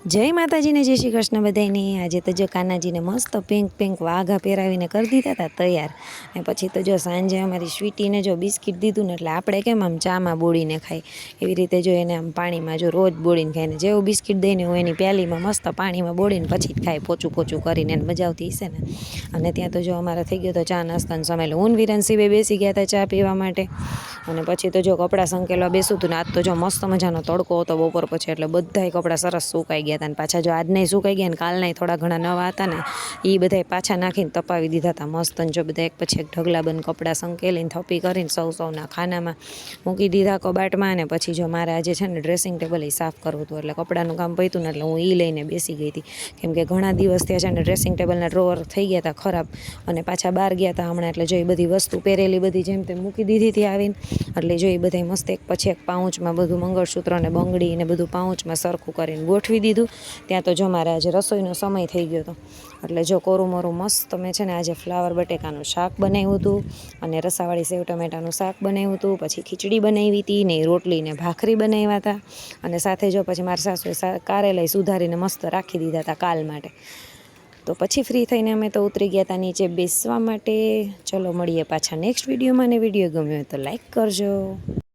જય માતાજીને જય શ્રી કૃષ્ણ બધાને। આજે તો જો કાનાજીને મસ્ત પિંક પિંક વાઘા પહેરાવીને કરી દીધા હતા તૈયાર। ને પછી તો જો સાંજે અમારી સ્વીટીને જો બિસ્કિટ દીધું ને એટલે આપણે કેમ આમ ચામાં બોળીને ખાઈ એવી રીતે જો એને આમ પાણીમાં જો રોજ બોળીને ખાય ને જેવું બિસ્કિટ દઈને હું એની પ્યાલીમાં મસ્ત પાણીમાં બોળીને પછી જ ખાય પોચું પોચું કરીને એને મજા આવતી હશે ને। અને ત્યાં તો જો અમારે થઈ ગયો તો ચા નાસ્તાનો સમય એટલે હું વિરાનસીબે બેસી ગયા હતા ચા પીવા માટે। અને પછી તો જો કપડાં સંકેલવા બેસું હતું ને આજ તો જો મસ્ત મજાનો તડકો હતો બપોર પછી એટલે બધાય કપડાં સરસ સુકાઈ ગયા હતા। ને પાછા જો આજનાય સુકાઈ ગયા ને કાલનાય થોડા ઘણા નવા હતા ને એ બધાય પાછા નાખીને તપાવી દીધા હતા મસ્ત। ને જો બધા એક પછી એક ઢગલાબંધ કપડાં સંકેલીને થપ્પી કરીને સૌના ખાનામાં મૂકી દીધા કબાટમાં। અને પછી જો મારે આજે છે ને ડ્રેસિંગ ટેબલ એ સાફ કરવું હતું એટલે કપડાનું કામ પત્યું ને એટલે હું એ લઈને બેસી ગઈ હતી કેમ કે ઘણા દિવસ ત્યાં છે ને ડ્રેસિંગ ટેબલના ડ્રોવર થઈ ગયા હતા ખરાબ અને પાછા બહાર ગયા હતા હમણાં। એટલે જો એ બધી વસ્તુ પહેરેલી બધી જેમ તેમ મૂકી દીધી હતી આવીને એટલે જો એ બધા મસ્ત એક પછી એક પાઉચમાં બધું મંગળસૂત્ર ને બંગડી ને બધું પાઉચમાં સરખું કરીને ગોઠવી દીધું। ત્યાં તો જો મારે આજે રસોઈનો સમય થઈ ગયો હતો એટલે જો કોરું મોરું મસ્ત મેં છે ને આજે ફ્લાવર બટેકાનું શાક બનાવ્યું હતું અને રસાવાળી સેવ ટમેટાનું શાક બનાવ્યું હતું, પછી ખીચડી બનાવી હતી ને રોટલી ને ભાખરી બનાવ્યા હતા અને સાથે જો પછી મારા સાસુએ કારેલાય સુધારીને મસ્ત રાખી દીધા હતા કાલ માટે। તો પછી ફ્રી થઈને અમે તો ઉતરી ગયા હતા નીચે બેસવા માટે। ચલો મળીએ પાછા નેક્સ્ટ વિડીયોમાં ને વિડીયો ગમ્યો હોય તો લાઈક કરજો।